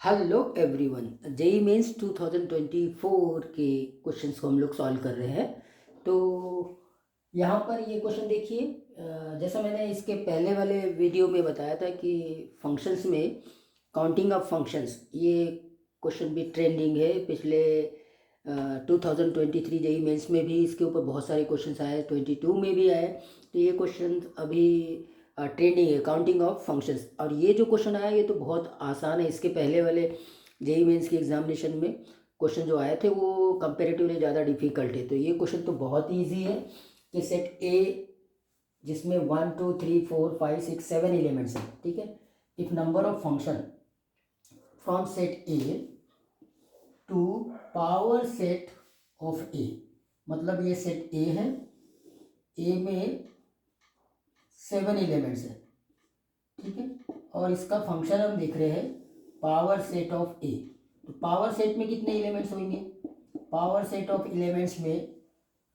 Hello everyone. JEE mains 2024 के questions को हम लोग सॉल्व कर रहे हैं। तो यहाँ पर ये क्वेश्चन देखिए। जैसा मैंने इसके पहले वाले वीडियो में बताया था कि फंक्शंस में काउंटिंग ऑफ फंक्शंस, ये क्वेश्चन भी ट्रेंडिंग है। पिछले 2023 जेई मेंस में भी इसके ऊपर बहुत सारे क्वेश्चंस आए, 22 में भी आए। तो ये क्वेश्चन अभी ट्रेंडिंग है, काउंटिंग ऑफ फंक्शंस। और ये जो क्वेश्चन आया ये तो बहुत आसान है। इसके पहले वाले जेई मेंस के एग्जामिनेशन में क्वेश्चन जो आए थे वो कंपेरेटिवली ज़्यादा डिफिकल्ट है। तो ये क्वेश्चन तो बहुत ईजी है कि सेट ए जिसमें 1 2 3 4 5 6 7 एलिमेंट्स हैं, ठीक है। If number of function from set A to power set of A, मतलब ये सेट ए है, ए में 7 एलिमेंट्स है, ठीक है। और इसका फंक्शन हम देख रहे हैं पावर सेट ऑफ ए। तो पावर सेट में कितने एलिमेंट्स होंगे? पावर सेट ऑफ एलिमेंट्स में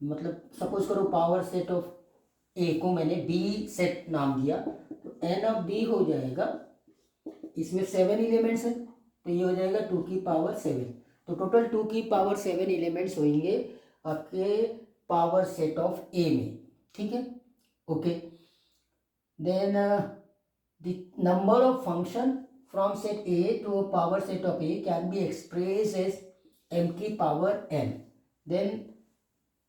मतलब सपोज करो पावर सेट ऑफ ए को मैंने बी सेट नाम दिया, तो एन ऑफ बी हो जाएगा, इसमें 7 एलिमेंट्स है तो ये हो जाएगा 2 की पावर 7। तो टोटल 2 की पावर 7 एलिमेंट्स होंगे आपके पावर सेट ऑफ ए में, ठीक है। Okay, then the number of function from set A to a power set of A can be expressed as m की पावर n। then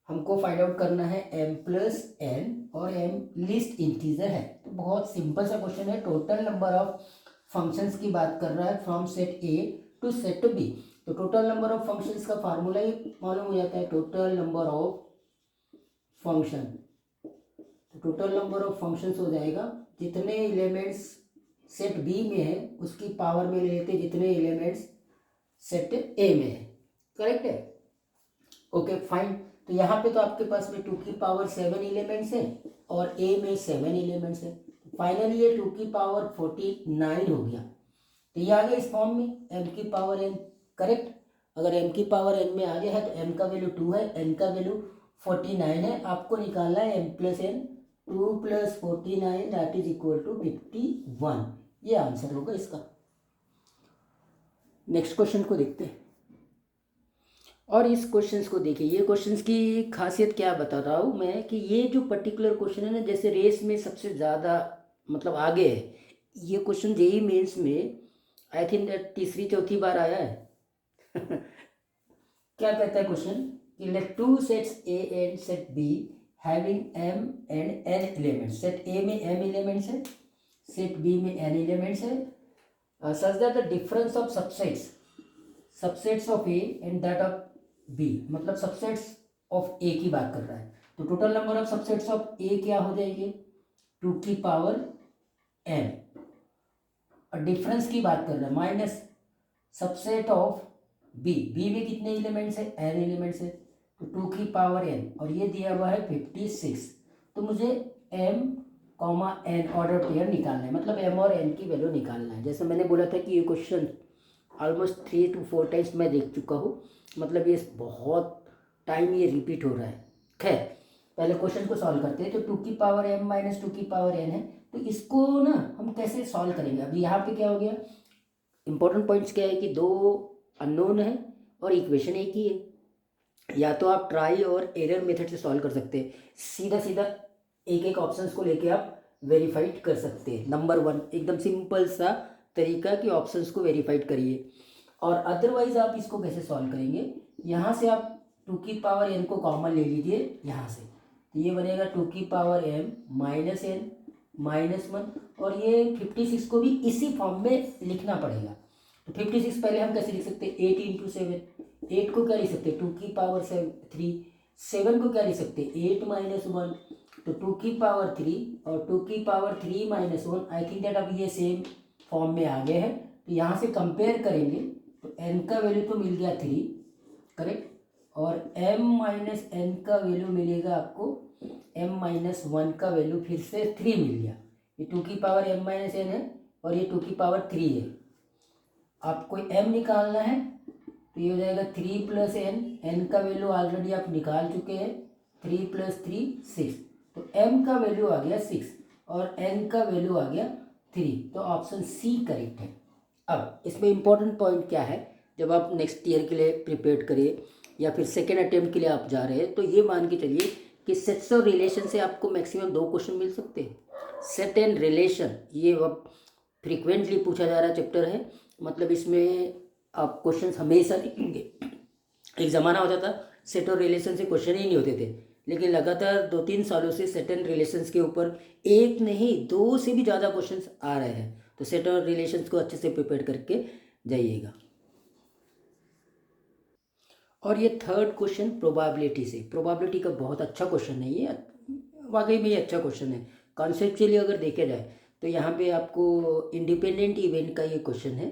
हमको फाइंड आउट करना है m प्लस n और m list integer है। तो बहुत simple सा question है। टोटल नंबर ऑफ फंक्शंस की बात कर रहा है from set A to set B। तो टोटल नंबर ऑफ फंक्शंस का फार्मूला ही मालूम हो जाता है, total number of function. Total number of functions हो जाएगा जितने एलिमेंट्स सेट बी में है उसकी पावर में ले लेते जितने एलिमेंट्स सेट ए में है, करेक्ट है। Okay fine. तो यहाँ पे तो आपके पास में 2 की पावर 7 एलिमेंट्स है और ए में 7 एलिमेंट्स है। फाइनली ये 2 की पावर 49 हो गया। तो ये आ गया इस फॉर्म में m की पावर n, करेक्ट। अगर m की पावर n में आ गया है तो m का वैल्यू 2 है, n का वैल्यू 49 है। आपको निकालना है m plus n, 2 plus 49 that is equal to 51। ये आंसर होगा इसका। नेक्स्ट क्वेश्चन को देखते हैं। और इस क्वेश्चंस को देखिए, ये क्वेश्चंस की खासियत क्या बता रहा हूँ मैं कि ये जो पर्टिकुलर क्वेश्चन है ना, जैसे रेस में सबसे ज़्यादा मतलब आगे है। ये क्वेश्चन जेई मेंस में आई थिंक तीसरी चौथी बार आया है। क्या कहता है क्वेश्चन कि let two sets A and set B having m and n elements. Set A में m एलिमेंट्स है, सेट बी में n एलिमेंट्स है, such that the difference of subsets of A and that of B, मतलब subsets of A की बात कर रहा है। तो total number of subsets of A क्या हो जाएंगे? 2 की पावर n। और डिफरेंस की बात कर रहा है माइनस सबसेट ऑफ बी में कितने एलिमेंट्स है? n एलिमेंट्स है, तो 2 की पावर n और ये दिया हुआ है 56। तो मुझे m comma n order pair निकालना है, मतलब m और n की वैल्यू निकालना है। जैसे मैंने बोला था कि ये क्वेश्चन ऑलमोस्ट 3 to 4 टाइम्स मैं देख चुका हूँ, मतलब ये बहुत टाइम ये रिपीट हो रहा है। खैर पहले क्वेश्चन को सॉल्व करते हैं। तो 2 की पावर m माइनस 2 की पावर n है, तो इसको ना हम कैसे सॉल्व करेंगे? अब यहाँ पे क्या हो गया, इंपॉर्टेंट पॉइंट्स क्या है कि दो अननोन है और इक्वेशन एक ही है। या तो आप ट्राई और एरर मेथड से सॉल्व कर सकते हैं, सीधा सीधा एक एक ऑप्शंस को लेके आप वेरीफाइड कर सकते हैं। नंबर 1 एकदम सिंपल सा तरीका कि ऑप्शंस को वेरीफाइड करिए। और अदरवाइज आप इसको कैसे सॉल्व करेंगे, यहाँ से आप 2 की पावर n को कॉमन ले लीजिए यहाँ से, तो ये बनेगा 2 की power m minus n minus 1। और ये 56 को भी इसी फॉर्म में लिखना पड़ेगा। तो 56 पहले हम कैसे लिख सकते हैं? 8 इंटू 7। 8 को क्या लिख सकते हैं? 2 की पावर 3। 7 को क्या लिख सकते हैं? 8 माइनस 1। तो 2 की पावर 3 और 2 की power 3 minus 1, I think that अब ये सेम फॉर्म में आ गए हैं। तो यहाँ से कंपेयर करेंगे तो n का वैल्यू तो मिल गया 3, करेक्ट। और m माइनस n का वैल्यू मिलेगा आपको, m माइनस 1 का वैल्यू फिर से 3 मिल गया। ये 2 की पावर m माइनस n है और ये 2 की पावर 3 है। आपको m निकालना है तो ये हो जाएगा 3 प्लस n का वैल्यू ऑलरेडी आप निकाल चुके हैं, 3 प्लस 3 6। तो m का वैल्यू आ गया 6 और n का वैल्यू आ गया 3। तो ऑप्शन सी करेक्ट है, अब इसमें इम्पोर्टेंट पॉइंट क्या है, जब आप नेक्स्ट ईयर के लिए प्रिपेयर करिए या फिर सेकेंड अटेम्प्ट के लिए आप जा रहे हैं, तो ये मान के चलिए कि सेट्स और रिलेशन से आपको मैक्सिमम 2 क्वेश्चन मिल सकते हैं। सेट एंड रिलेशन ये अब फ्रिक्वेंटली पूछा जा रहा चैप्टर है, मतलब इसमें आप क्वेश्चंस हमेशा लिखेंगे। एक ज़माना होता था सेट और रिलेशन से क्वेश्चन ही नहीं होते थे, लेकिन लगातार 2-3 सालों से सेट एंड रिलेशंस के ऊपर एक नहीं 2 से भी ज़्यादा क्वेश्चंस आ रहे हैं। तो सेट और रिलेशंस को अच्छे से प्रिपेयर करके जाइएगा। और ये थर्ड क्वेश्चन प्रोबेबिलिटी से, प्रोबेबिलिटी का बहुत अच्छा क्वेश्चन है ये, वाकई में ये अच्छा क्वेश्चन है। कॉन्सेप्चुअली अगर देखा जाए तो यहाँ पे आपको इंडिपेंडेंट इवेंट का ये क्वेश्चन है,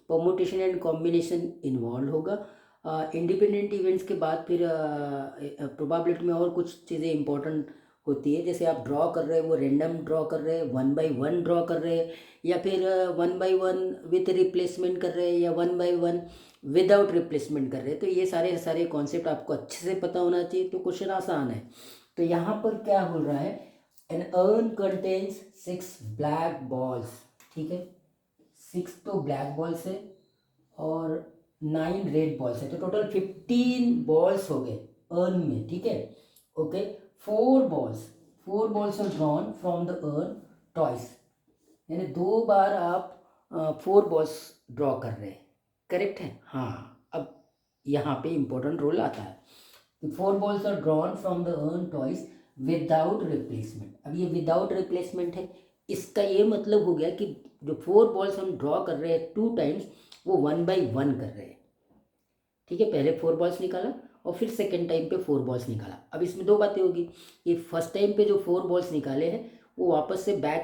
परमुटेशन एंड कॉम्बिनेशन इन्वॉल्व होगा। इंडिपेंडेंट इवेंट्स के बाद फिर प्रोबेबिलिटी में और कुछ चीज़ें इंपॉर्टेंट होती है, जैसे आप ड्रॉ कर रहे हैं वो रेंडम ड्रॉ कर रहे हैं, 1 बाई 1 ड्रॉ कर रहे हैं, या फिर 1 बाई 1 विथ रिप्लेसमेंट कर रहे हैं, या 1 बाई 1 विदाउट रिप्लेसमेंट कर रहे हैं। तो ये सारे सारे कॉन्सेप्ट आपको अच्छे से पता होना चाहिए, तो क्वेश्चन आसान है। तो यहाँ पर क्या बोल रहा है, an urn contains 6 black balls, ठीक है, 6 तो ब्लैक बॉल्स है और 9 रेड बॉल्स है, तो टोटल 15 बॉल्स हो गए अर्न में, ठीक है। Okay, 4 balls are drawn from the urn twice, यानी 2 बार आप 4 बॉल्स ड्रॉ कर रहे हैं, करेक्ट है। हाँ, अब यहाँ पे इंपॉर्टेंट रोल आता है। 4 balls are drawn from the urn twice without replacement. अब ये विदाउट रिप्लेसमेंट है, इसका ये मतलब हो गया कि जो 4 बॉल्स हम ड्रॉ कर रहे हैं 2 टाइम्स, वो 1 बाई 1 कर रहे हैं, ठीक है। पहले 4 बॉल्स निकाला और फिर सेकेंड टाइम पे 4 बॉल्स निकाला। अब इसमें 2 बातें होगी, ये फर्स्ट टाइम पे जो 4 बॉल्स निकाले हैं वो वापस से बैक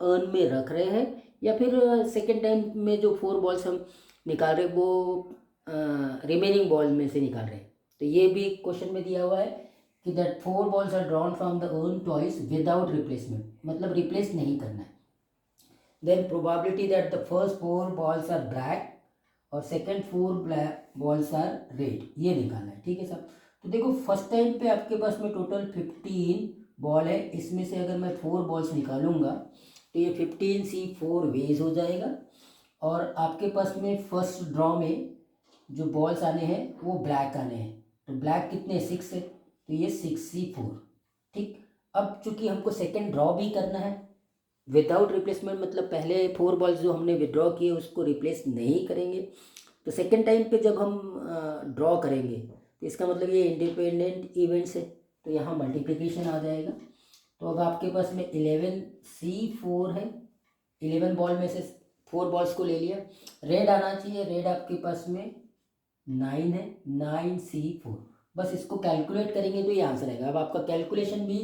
अर्न में रख रहे हैं, या फिर सेकेंड टाइम में जो 4 बॉल्स हम निकाल रहे हैं वो रिमेनिंग बॉल में से निकाल रहे हैं। तो ये भी क्वेश्चन में दिया हुआ है कि that 4 balls are drawn from the urn twice without replacement, मतलब रिप्लेस नहीं करना है। Then probability that the first 4 balls are black और second 4 black balls are red, ये निकालना है, ठीक है साहब। तो देखो फर्स्ट टाइम पे आपके पास में टोटल 15 बॉल है, इसमें से अगर मैं 4 बॉल्स निकालूंगा तो ये 15C4 वेज हो जाएगा, और आपके पास में फर्स्ट ड्रॉ में जो बॉल्स आने हैं वो ब्लैक आने हैं, तो ब्लैक कितने 6 है, तो ये 6C4, ठीक। अब चूंकि हमको सेकेंड ड्रॉ भी करना है विदाउट रिप्लेसमेंट, मतलब पहले 4 बॉल्स जो हमने विड्रॉ किए उसको रिप्लेस नहीं करेंगे, तो सेकेंड टाइम पे जब हम ड्रॉ करेंगे तो इसका मतलब ये इंडिपेंडेंट इवेंट्स है, तो यहाँ मल्टीप्लिकेशन आ जाएगा। तो अब आपके पास में 11C4 है, 11 बॉल में से 4 बॉल्स को ले लिया, रेड आना चाहिए, रेड आपके पास में 9 है, 9C4, बस इसको कैलकुलेट करेंगे तो ये आंसर आएगा। अब आपका कैलकुलेशन भी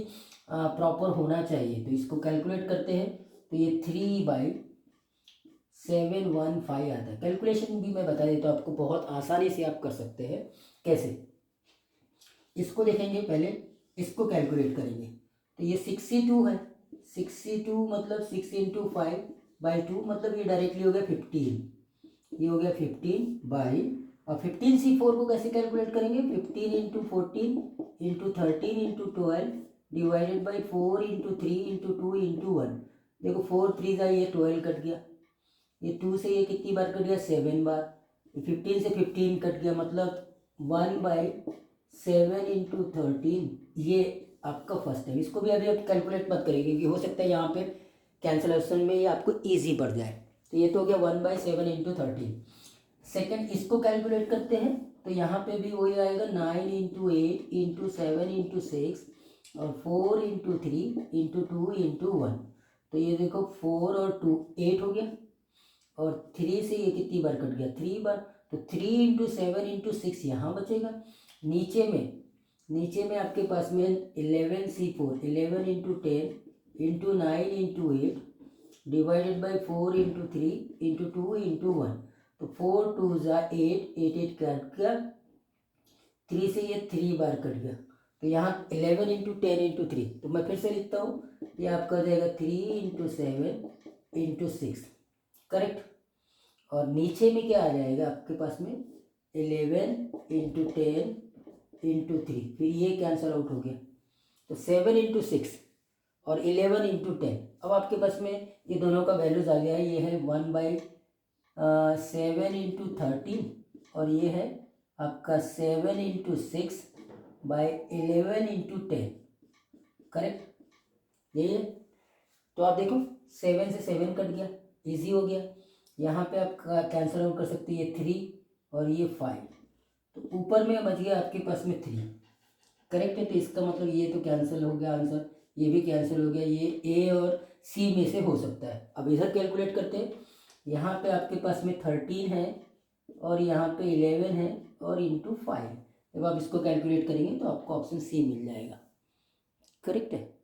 प्रॉपर होना चाहिए, तो इसको कैलकुलेट करते हैं तो ये 3/715 आता है। कैलकुलेशन भी मैं बता देता हूँ आपको, बहुत आसानी से आप कर सकते हैं। कैसे, इसको देखेंगे, पहले इसको कैलकुलेट करेंगे, तो ये 62 है, 62 मतलब 6 × 5/2, मतलब ये डायरेक्टली हो गया 15, ये हो गया 15 बाई, और 15C4 को कैसे कैलकुलेट करेंगे, 15 × 14 × 13 × 12 डिवाइडेड बाई 4 × 3 × 2 × 1। देखो 4 3 का ये 12 कट गया, ये 2 से ये कितनी बार कट गया 7 बार, 15 से 15 कट गया, मतलब 1/7 × 13, ये आपका फर्स्ट है। इसको भी अभी आप कैलकुलेट मत करिए क्योंकि हो सकता है यहाँ पे कैंसलेशन में ये आपको ईजी पड़ जाए। तो ये तो हो गया 1/7 × 13। सेकेंड इसको कैलकुलेट करते हैं, तो यहाँ पे भी वही आएगा 9 × 8 × 7 × 6 और 4 × 3 × 2 × 1। तो ये देखो 4 और 2 8 हो गया, और 3 से ये कितनी बार कट गया 3 बार, तो 3 × 7 × 6 यहाँ बचेगा। नीचे में आपके पास में 11C4, 11 × 10 × 9 × 8 डिवाइडेड बाई 4 × 3 × 2 × 1, तो 4 2 8, 8 8 कट गया, 3 से ये 3 बार कट गया, तो यहाँ 11 × 10 × 3, तो मैं फिर से लिखता हूँ, ये आपका हो जाएगा 3 × 7 × 6, करेक्ट। और नीचे में क्या आ जाएगा आपके पास में 11 × 10 × 3, फिर ये कैंसल आउट हो गया, तो 7 × 6 और 11 × 10। अब आपके पास में ये दोनों का वैल्यूज आ गया है, ये है 1/7 7 × 13 और ये है आपका 7 × 6/11 × 10, करेक्ट, यही है। तो आप देखो 7 से 7 कट गया, इजी हो गया। यहाँ पे आप कैंसिल आउट कर सकते हैं, ये 3 और ये 5, तो ऊपर में बच गया आपके पास में 3, करेक्ट है। तो इसका मतलब ये तो कैंसिल हो गया आंसर, ये भी कैंसिल हो गया, ये ए और सी में से हो सकता है। अब इधर कैलकुलेट करते हैं, यहाँ पे आपके पास में 13 है और यहाँ पे 11 है और इंटू 5, जब आप इसको कैलकुलेट करेंगे तो आपको ऑप्शन सी मिल जाएगा, करेक्ट है।